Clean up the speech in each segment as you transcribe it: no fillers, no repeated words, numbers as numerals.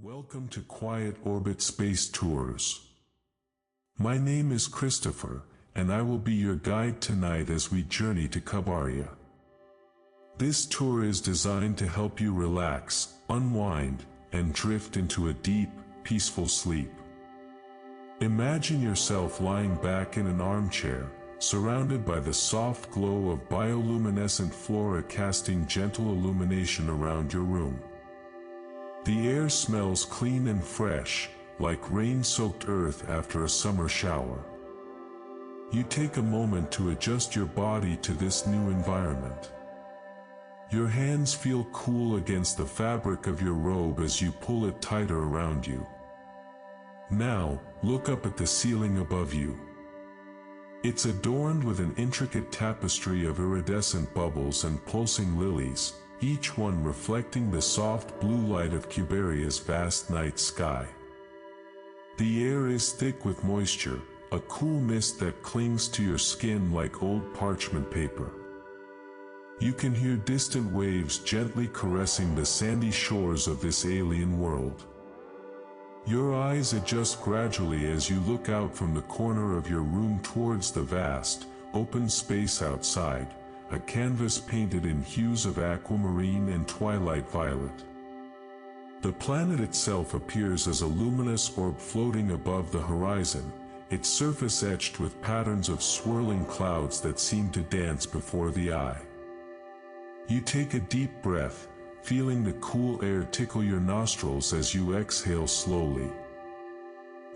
Welcome to Quiet Orbit Space Tours. My name is Christopher, and I will be your guide tonight as we journey to Cubaria. This tour is designed to help you relax, unwind, and drift into a deep, peaceful sleep. Imagine yourself lying back in an armchair, surrounded by the soft glow of bioluminescent flora casting gentle illumination around your room. The air smells clean and fresh, like rain-soaked earth after a summer shower. You take a moment to adjust your body to this new environment. Your hands feel cool against the fabric of your robe as you pull it tighter around you. Now, look up at the ceiling above you. It's adorned with an intricate tapestry of iridescent bubbles and pulsing lilies, each one reflecting the soft blue light of Cubaria's vast night sky. The air is thick with moisture, a cool mist that clings to your skin like old parchment paper. You can hear distant waves gently caressing the sandy shores of this alien world. Your eyes adjust gradually as you look out from the corner of your room towards the vast, open space outside, a canvas painted in hues of aquamarine and twilight violet. The planet itself appears as a luminous orb floating above the horizon, its surface etched with patterns of swirling clouds that seem to dance before the eye. You take a deep breath, feeling the cool air tickle your nostrils as you exhale slowly.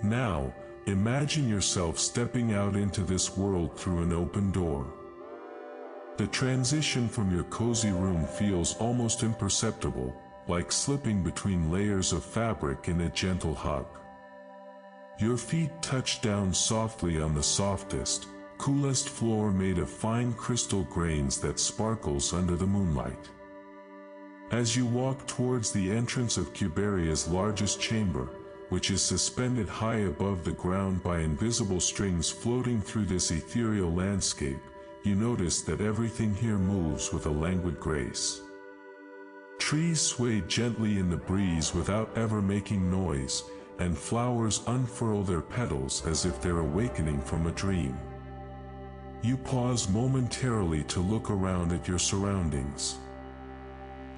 Now, imagine yourself stepping out into this world through an open door. The transition from your cozy room feels almost imperceptible, like slipping between layers of fabric in a gentle hug. Your feet touch down softly on the softest, coolest floor made of fine crystal grains that sparkles under the moonlight. As you walk towards the entrance of Cubaria's largest chamber, which is suspended high above the ground by invisible strings floating through this ethereal landscape, you notice that everything here moves with a languid grace. Trees sway gently in the breeze without ever making noise, and flowers unfurl their petals as if they're awakening from a dream. You pause momentarily to look around at your surroundings.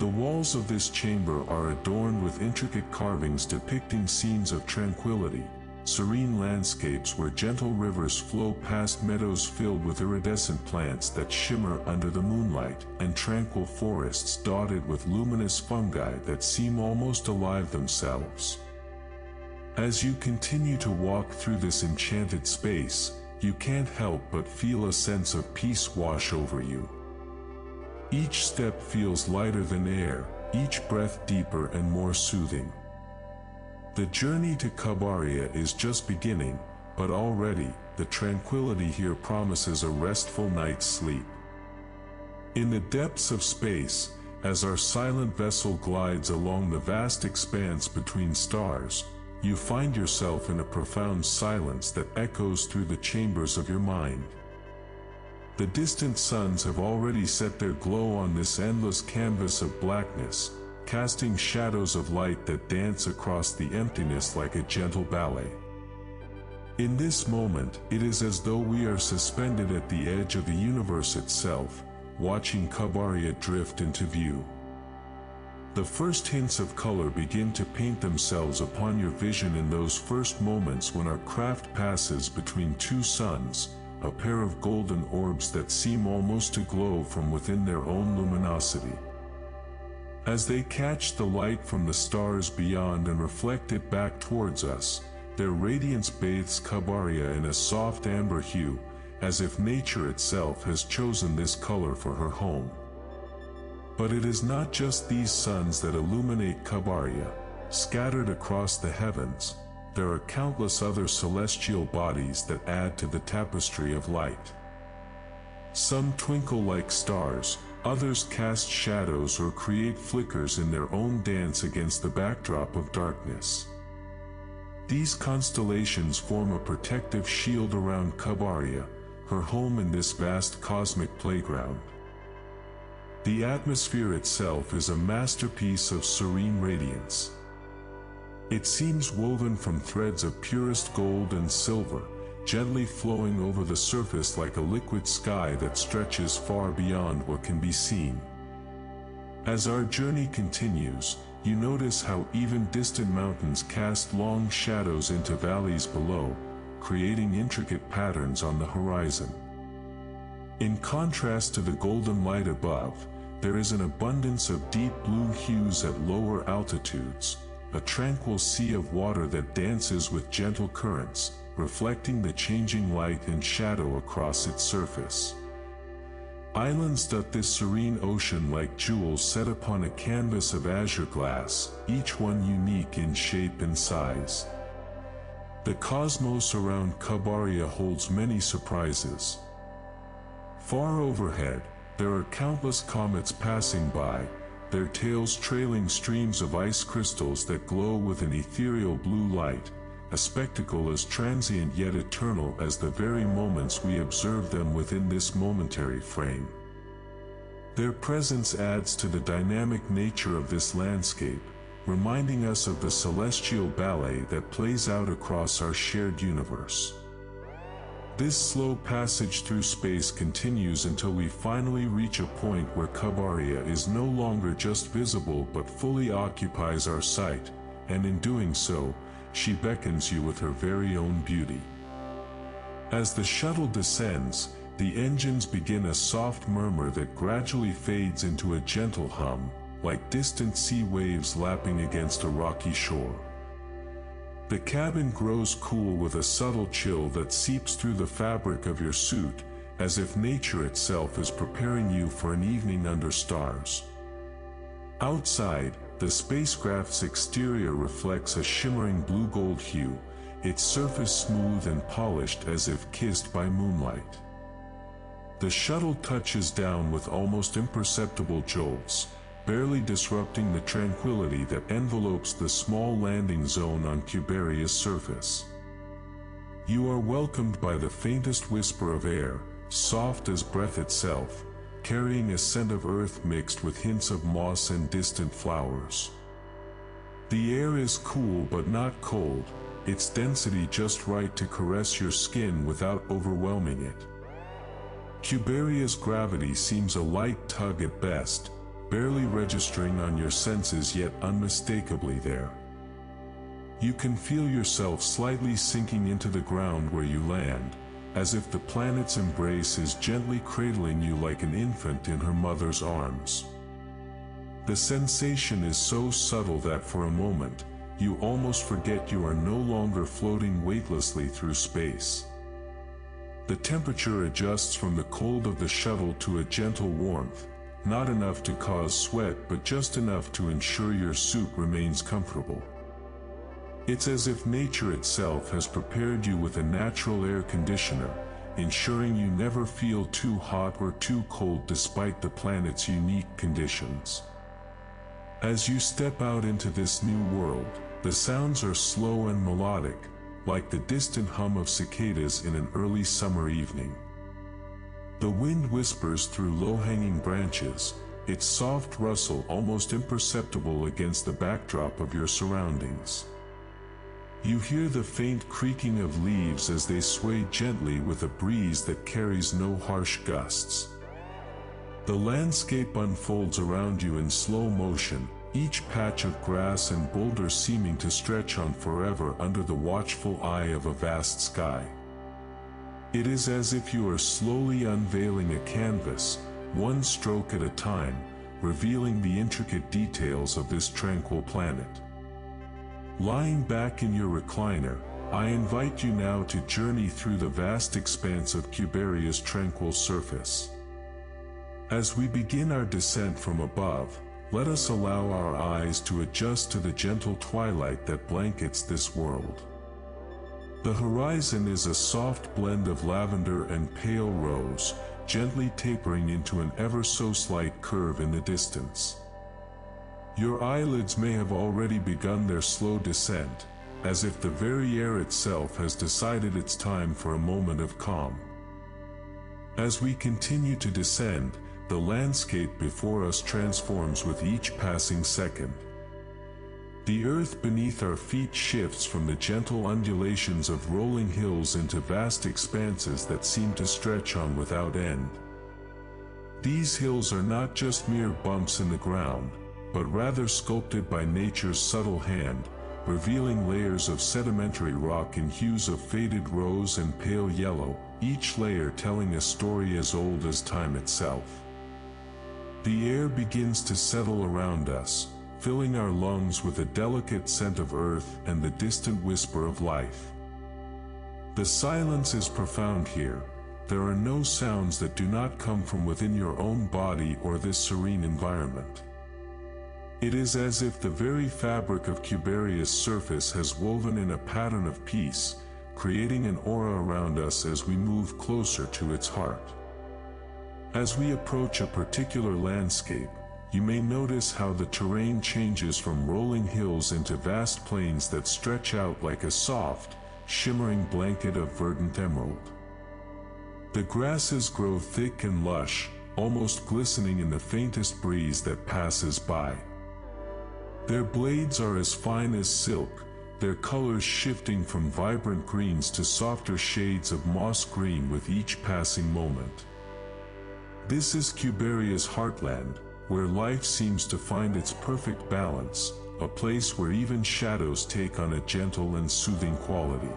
The walls of this chamber are adorned with intricate carvings depicting scenes of tranquility, serene landscapes where gentle rivers flow past meadows filled with iridescent plants that shimmer under the moonlight, and tranquil forests dotted with luminous fungi that seem almost alive themselves. As you continue to walk through this enchanted space, you can't help but feel a sense of peace wash over you. Each step feels lighter than air, each breath deeper and more soothing. The journey to Cubaria is just beginning, but already, the tranquility here promises a restful night's sleep. In the depths of space, as our silent vessel glides along the vast expanse between stars, you find yourself in a profound silence that echoes through the chambers of your mind. The distant suns have already set their glow on this endless canvas of blackness, casting shadows of light that dance across the emptiness like a gentle ballet. In this moment, it is as though we are suspended at the edge of the universe itself, watching Cubaria drift into view. The first hints of color begin to paint themselves upon your vision in those first moments when our craft passes between two suns, a pair of golden orbs that seem almost to glow from within their own luminosity. As they catch the light from the stars beyond and reflect it back towards us, their radiance bathes Cubaria in a soft amber hue, as if nature itself has chosen this color for her home. But it is not just these suns that illuminate Cubaria. Scattered across the heavens, there are countless other celestial bodies that add to the tapestry of light. Some twinkle like stars, others cast shadows or create flickers in their own dance against the backdrop of darkness. These constellations form a protective shield around Cubaria, her home in this vast cosmic playground. The atmosphere itself is a masterpiece of serene radiance. It seems woven from threads of purest gold and silver, gently flowing over the surface like a liquid sky that stretches far beyond what can be seen. As our journey continues, you notice how even distant mountains cast long shadows into valleys below, creating intricate patterns on the horizon. In contrast to the golden light above, there is an abundance of deep blue hues at lower altitudes, a tranquil sea of water that dances with gentle currents, reflecting the changing light and shadow across its surface. Islands dot this serene ocean like jewels set upon a canvas of azure glass, each one unique in shape and size. The cosmos around Cubaria holds many surprises. Far overhead, there are countless comets passing by, their tails trailing streams of ice crystals that glow with an ethereal blue light, a spectacle as transient yet eternal as the very moments we observe them within this momentary frame. Their presence adds to the dynamic nature of this landscape, reminding us of the celestial ballet that plays out across our shared universe. This slow passage through space continues until we finally reach a point where Cubaria is no longer just visible but fully occupies our sight, and in doing so, she beckons you with her very own beauty. As the shuttle descends, the engines begin a soft murmur that gradually fades into a gentle hum, like distant sea waves lapping against a rocky shore. The cabin grows cool with a subtle chill that seeps through the fabric of your suit, as if nature itself is preparing you for an evening under stars. Outside, the spacecraft's exterior reflects a shimmering blue-gold hue, its surface smooth and polished as if kissed by moonlight. The shuttle touches down with almost imperceptible jolts, barely disrupting the tranquility that envelopes the small landing zone on Cubaria's surface. You are welcomed by the faintest whisper of air, soft as breath itself, carrying a scent of earth mixed with hints of moss and distant flowers. The air is cool but not cold, its density just right to caress your skin without overwhelming it. Cubaria's gravity seems a light tug at best, barely registering on your senses yet unmistakably there. You can feel yourself slightly sinking into the ground where you land, as if the planet's embrace is gently cradling you like an infant in her mother's arms. The sensation is so subtle that for a moment, you almost forget you are no longer floating weightlessly through space. The temperature adjusts from the cold of the shuttle to a gentle warmth, not enough to cause sweat but just enough to ensure your suit remains comfortable. It's as if nature itself has prepared you with a natural air conditioner, ensuring you never feel too hot or too cold despite the planet's unique conditions. As you step out into this new world, the sounds are slow and melodic, like the distant hum of cicadas in an early summer evening. The wind whispers through low-hanging branches, its soft rustle almost imperceptible against the backdrop of your surroundings. You hear the faint creaking of leaves as they sway gently with a breeze that carries no harsh gusts. The landscape unfolds around you in slow motion, each patch of grass and boulder seeming to stretch on forever under the watchful eye of a vast sky. It is as if you are slowly unveiling a canvas, one stroke at a time, revealing the intricate details of this tranquil planet. Lying back in your recliner, I invite you now to journey through the vast expanse of Cubaria's tranquil surface. As we begin our descent from above, let us allow our eyes to adjust to the gentle twilight that blankets this world. The horizon is a soft blend of lavender and pale rose, gently tapering into an ever so slight curve in the distance. Your eyelids may have already begun their slow descent, as if the very air itself has decided it's time for a moment of calm. As we continue to descend, the landscape before us transforms with each passing second. The earth beneath our feet shifts from the gentle undulations of rolling hills into vast expanses that seem to stretch on without end. These hills are not just mere bumps in the ground, but rather sculpted by nature's subtle hand, revealing layers of sedimentary rock in hues of faded rose and pale yellow, each layer telling a story as old as time itself. The air begins to settle around us, filling our lungs with a delicate scent of earth and the distant whisper of life. The silence is profound here. There are no sounds that do not come from within your own body or this serene environment. It is as if the very fabric of Cubaria's surface has woven in a pattern of peace, creating an aura around us as we move closer to its heart. As we approach a particular landscape, you may notice how the terrain changes from rolling hills into vast plains that stretch out like a soft, shimmering blanket of verdant emerald. The grasses grow thick and lush, almost glistening in the faintest breeze that passes by. Their blades are as fine as silk, their colors shifting from vibrant greens to softer shades of moss green with each passing moment. This is Cubaria's heartland, where life seems to find its perfect balance, a place where even shadows take on a gentle and soothing quality.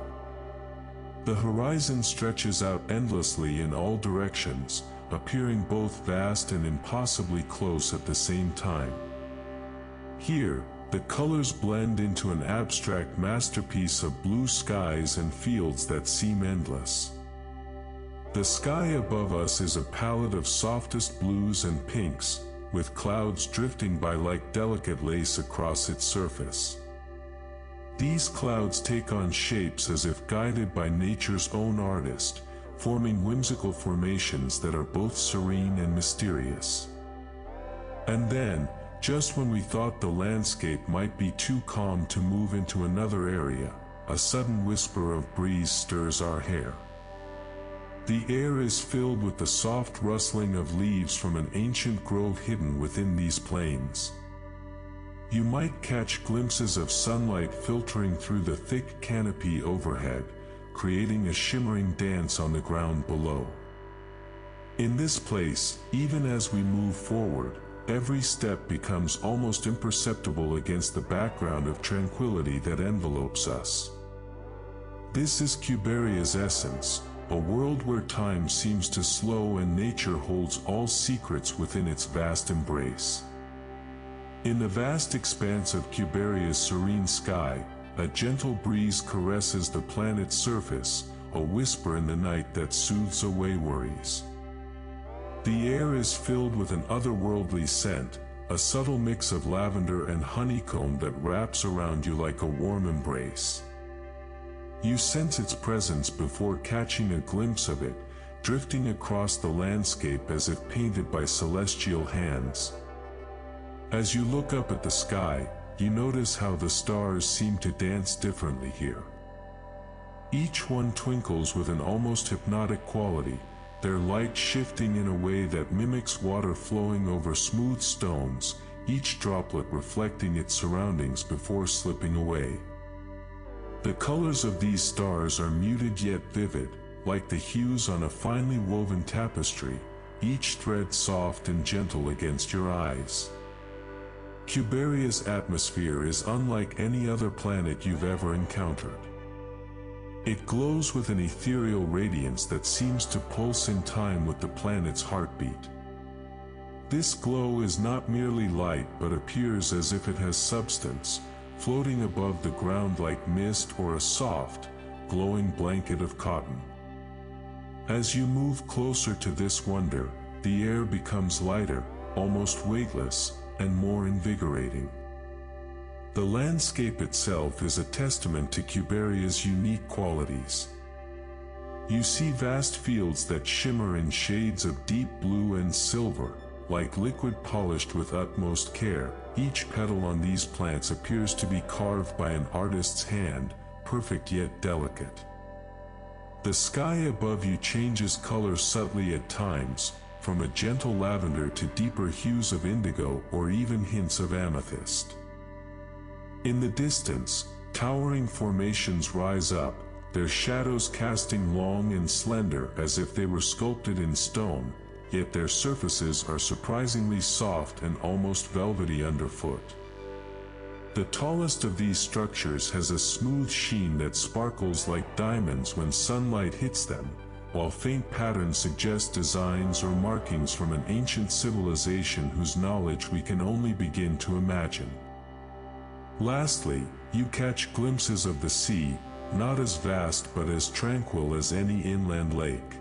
The horizon stretches out endlessly in all directions, appearing both vast and impossibly close at the same time. Here, the colors blend into an abstract masterpiece of blue skies and fields that seem endless. The sky above us is a palette of softest blues and pinks, with clouds drifting by like delicate lace across its surface. These clouds take on shapes as if guided by nature's own artist, forming whimsical formations that are both serene and mysterious. And then, just when we thought the landscape might be too calm to move into another area, a sudden whisper of breeze stirs our hair. The air is filled with the soft rustling of leaves from an ancient grove hidden within these plains. You might catch glimpses of sunlight filtering through the thick canopy overhead, creating a shimmering dance on the ground below. In this place, even as we move forward, every step becomes almost imperceptible against the background of tranquility that envelopes us. This is Cubaria's essence, a world where time seems to slow and nature holds all secrets within its vast embrace. In the vast expanse of Cubaria's serene sky, a gentle breeze caresses the planet's surface, a whisper in the night that soothes away worries. The air is filled with an otherworldly scent, a subtle mix of lavender and honeycomb that wraps around you like a warm embrace. You sense its presence before catching a glimpse of it, drifting across the landscape as if painted by celestial hands. As you look up at the sky, you notice how the stars seem to dance differently here. Each one twinkles with an almost hypnotic quality, their light shifting in a way that mimics water flowing over smooth stones, each droplet reflecting its surroundings before slipping away. The colors of these stars are muted yet vivid, like the hues on a finely woven tapestry, each thread soft and gentle against your eyes. Cubaria's atmosphere is unlike any other planet you've ever encountered. It glows with an ethereal radiance that seems to pulse in time with the planet's heartbeat. This glow is not merely light but appears as if it has substance, floating above the ground like mist or a soft, glowing blanket of cotton. As you move closer to this wonder, the air becomes lighter, almost weightless, and more invigorating. The landscape itself is a testament to Cubaria's unique qualities. You see vast fields that shimmer in shades of deep blue and silver, like liquid polished with utmost care. Each petal on these plants appears to be carved by an artist's hand, perfect yet delicate. The sky above you changes color subtly at times, from a gentle lavender to deeper hues of indigo or even hints of amethyst. In the distance, towering formations rise up, their shadows casting long and slender as if they were sculpted in stone, yet their surfaces are surprisingly soft and almost velvety underfoot. The tallest of these structures has a smooth sheen that sparkles like diamonds when sunlight hits them, while faint patterns suggest designs or markings from an ancient civilization whose knowledge we can only begin to imagine. Lastly, you catch glimpses of the sea, not as vast but as tranquil as any inland lake.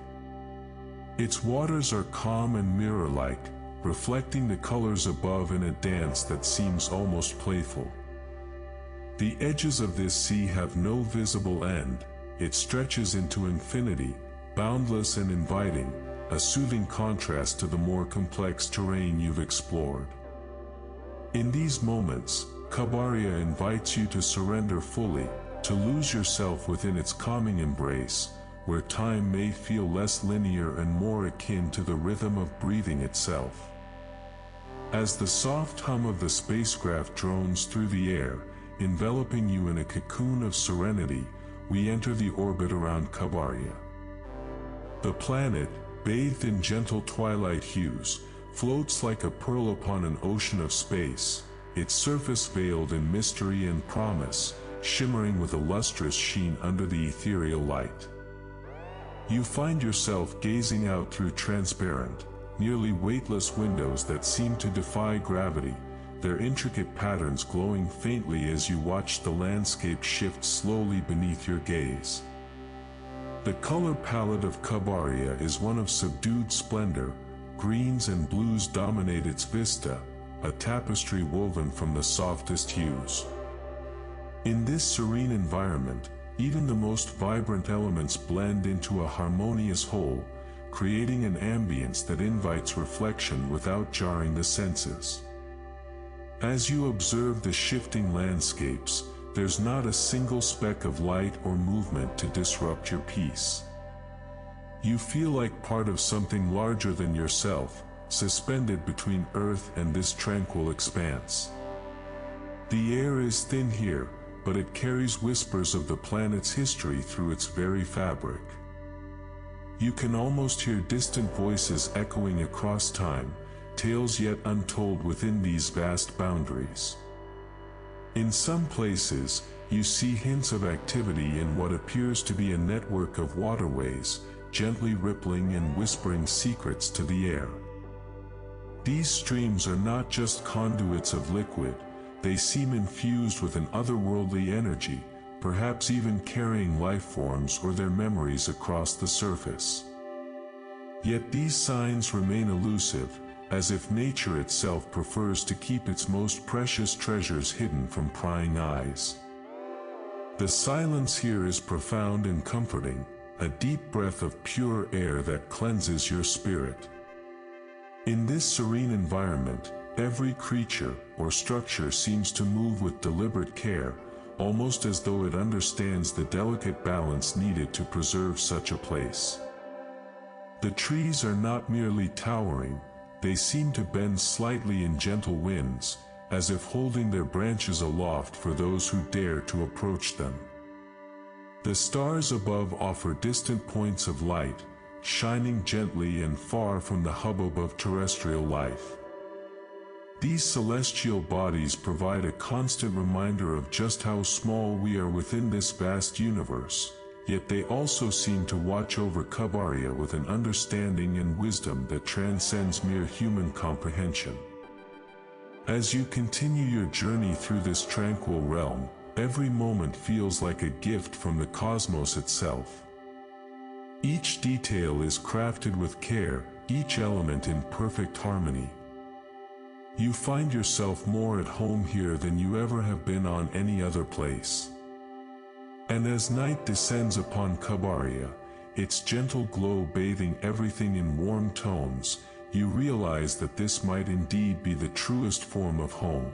Its waters are calm and mirror-like, reflecting the colors above in a dance that seems almost playful. The edges of this sea have no visible end, it stretches into infinity, boundless and inviting, a soothing contrast to the more complex terrain you've explored. In these moments, Cubaria invites you to surrender fully, to lose yourself within its calming embrace, where time may feel less linear and more akin to the rhythm of breathing itself. As the soft hum of the spacecraft drones through the air, enveloping you in a cocoon of serenity, we enter the orbit around Cubaria. The planet, bathed in gentle twilight hues, floats like a pearl upon an ocean of space, its surface veiled in mystery and promise, shimmering with a lustrous sheen under the ethereal light. You find yourself gazing out through transparent, nearly weightless windows that seem to defy gravity, their intricate patterns glowing faintly as you watch the landscape shift slowly beneath your gaze. The color palette of Cubaria is one of subdued splendor, greens and blues dominate its vista, a tapestry woven from the softest hues. In this serene environment, even the most vibrant elements blend into a harmonious whole, creating an ambience that invites reflection without jarring the senses. As you observe the shifting landscapes, there's not a single speck of light or movement to disrupt your peace. You feel like part of something larger than yourself, suspended between Earth and this tranquil expanse. The air is thin here, but it carries whispers of the planet's history through its very fabric. You can almost hear distant voices echoing across time, tales yet untold within these vast boundaries. In some places, you see hints of activity in what appears to be a network of waterways, gently rippling and whispering secrets to the air. These streams are not just conduits of liquid, they seem infused with an otherworldly energy, perhaps even carrying life forms or their memories across the surface. Yet these signs remain elusive, as if nature itself prefers to keep its most precious treasures hidden from prying eyes. The silence here is profound and comforting, a deep breath of pure air that cleanses your spirit. In this serene environment, every creature or structure seems to move with deliberate care, almost as though it understands the delicate balance needed to preserve such a place. The trees are not merely towering, they seem to bend slightly in gentle winds, as if holding their branches aloft for those who dare to approach them. The stars above offer distant points of light, shining gently and far from the hubbub of terrestrial life. These celestial bodies provide a constant reminder of just how small we are within this vast universe, yet they also seem to watch over Cubaria with an understanding and wisdom that transcends mere human comprehension. As you continue your journey through this tranquil realm, every moment feels like a gift from the cosmos itself. Each detail is crafted with care, each element in perfect harmony. You find yourself more at home here than you ever have been on any other place. And as night descends upon Cubaria, its gentle glow bathing everything in warm tones, you realize that this might indeed be the truest form of home.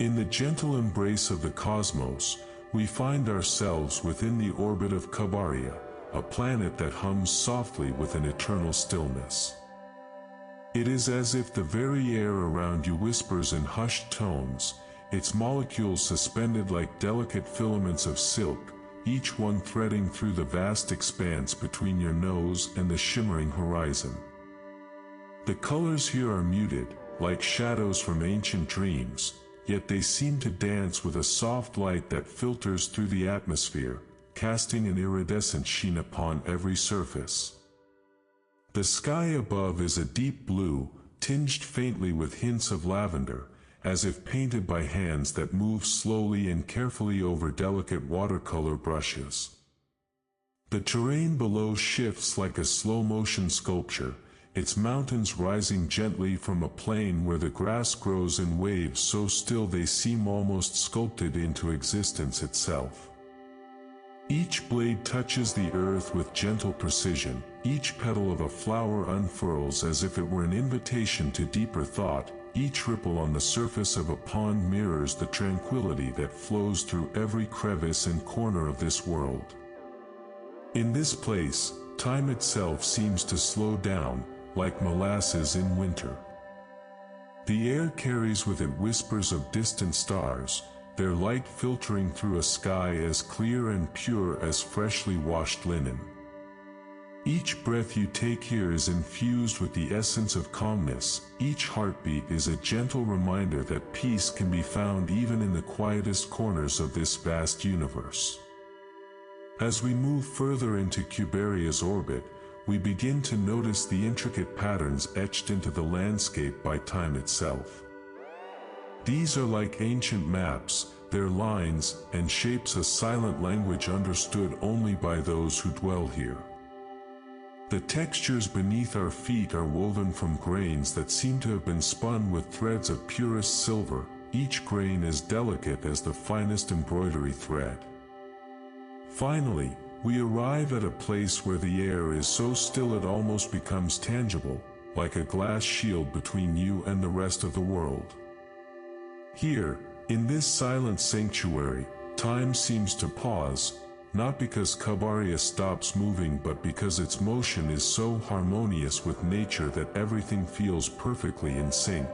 In the gentle embrace of the cosmos, we find ourselves within the orbit of Cubaria, a planet that hums softly with an eternal stillness. It is as if the very air around you whispers in hushed tones, its molecules suspended like delicate filaments of silk, each one threading through the vast expanse between your nose and the shimmering horizon. The colors here are muted, like shadows from ancient dreams, yet they seem to dance with a soft light that filters through the atmosphere, casting an iridescent sheen upon every surface. The sky above is a deep blue, tinged faintly with hints of lavender, as if painted by hands that move slowly and carefully over delicate watercolor brushes. The terrain below shifts like a slow-motion sculpture, its mountains rising gently from a plain where the grass grows in waves so still they seem almost sculpted into existence itself. Each blade touches the earth with gentle precision, each petal of a flower unfurls as if it were an invitation to deeper thought, each ripple on the surface of a pond mirrors the tranquility that flows through every crevice and corner of this world. In this place, time itself seems to slow down, like molasses in winter. The air carries with it whispers of distant stars, their light filtering through a sky as clear and pure as freshly washed linen. Each breath you take here is infused with the essence of calmness, each heartbeat is a gentle reminder that peace can be found even in the quietest corners of this vast universe. As we move further into Cubaria's orbit, we begin to notice the intricate patterns etched into the landscape by time itself. These are like ancient maps, their lines and shapes a silent language understood only by those who dwell here. The textures beneath our feet are woven from grains that seem to have been spun with threads of purest silver, each grain as delicate as the finest embroidery thread. Finally, we arrive at a place where the air is so still it almost becomes tangible, like a glass shield between you and the rest of the world. Here, in this silent sanctuary, time seems to pause, not because Cubaria stops moving but because its motion is so harmonious with nature that everything feels perfectly in sync.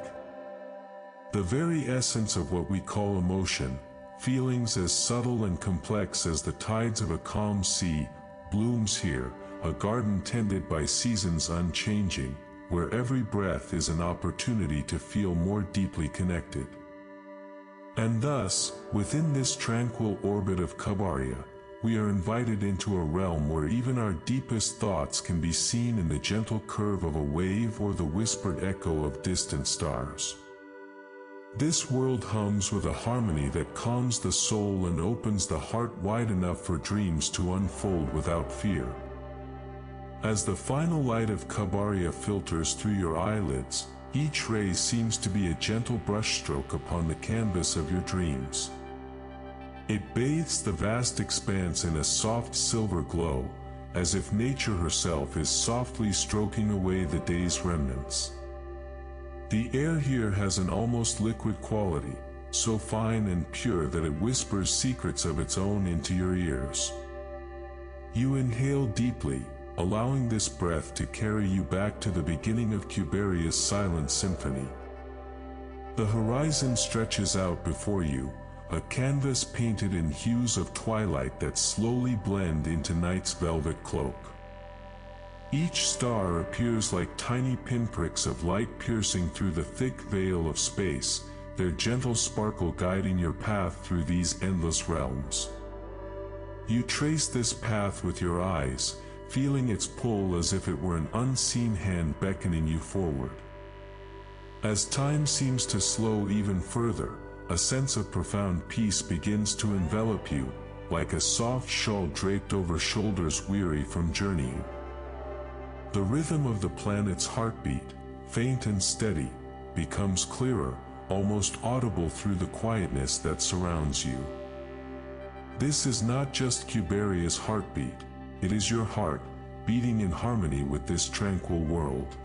The very essence of what we call emotion, feelings as subtle and complex as the tides of a calm sea, blooms here, a garden tended by seasons unchanging, where every breath is an opportunity to feel more deeply connected. And thus, within this tranquil orbit of Cubaria, we are invited into a realm where even our deepest thoughts can be seen in the gentle curve of a wave or the whispered echo of distant stars. This world hums with a harmony that calms the soul and opens the heart wide enough for dreams to unfold without fear. As the final light of Cubaria filters through your eyelids, each ray seems to be a gentle brushstroke upon the canvas of your dreams. It bathes the vast expanse in a soft silver glow, as if nature herself is softly stroking away the day's remnants. The air here has an almost liquid quality, so fine and pure that it whispers secrets of its own into your ears. You inhale deeply, allowing this breath to carry you back to the beginning of Cubaria's silent symphony. The horizon stretches out before you, a canvas painted in hues of twilight that slowly blend into night's velvet cloak. Each star appears like tiny pinpricks of light piercing through the thick veil of space, their gentle sparkle guiding your path through these endless realms. You trace this path with your eyes, feeling its pull as if it were an unseen hand beckoning you forward. As time seems to slow even further, a sense of profound peace begins to envelop you, like a soft shawl draped over shoulders weary from journeying. The rhythm of the planet's heartbeat, faint and steady, becomes clearer, almost audible through the quietness that surrounds you. This is not just Cubaria's heartbeat, it is your heart, beating in harmony with this tranquil world.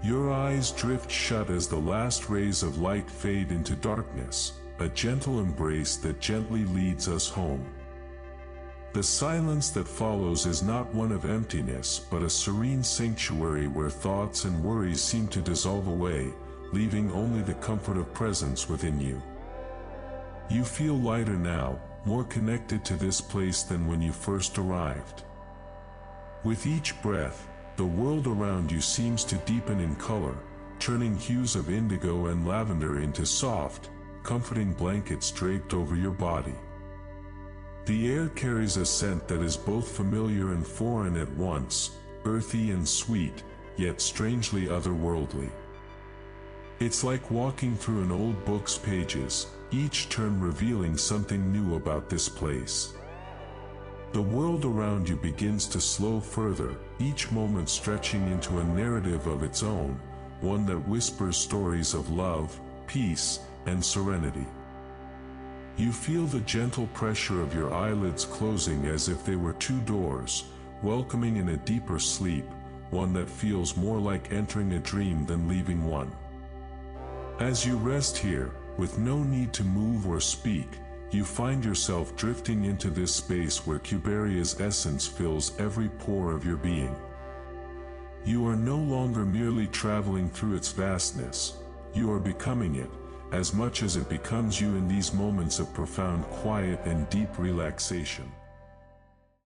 Your eyes drift shut as the last rays of light fade into darkness, a gentle embrace that gently leads us home. The silence that follows is not one of emptiness but a serene sanctuary where thoughts and worries seem to dissolve away, leaving only the comfort of presence within you. You feel lighter now, more connected to this place than when you first arrived. With each breath, the world around you seems to deepen in color, turning hues of indigo and lavender into soft, comforting blankets draped over your body. The air carries a scent that is both familiar and foreign at once, earthy and sweet, yet strangely otherworldly. It's like walking through an old book's pages, each turn revealing something new about this place. The world around you begins to slow further, each moment stretching into a narrative of its own, one that whispers stories of love, peace, and serenity. You feel the gentle pressure of your eyelids closing as if they were two doors, welcoming in a deeper sleep, one that feels more like entering a dream than leaving one. As you rest here, with no need to move or speak, you find yourself drifting into this space where Cubaria's essence fills every pore of your being. You are no longer merely traveling through its vastness, you are becoming it, as much as it becomes you in these moments of profound quiet and deep relaxation.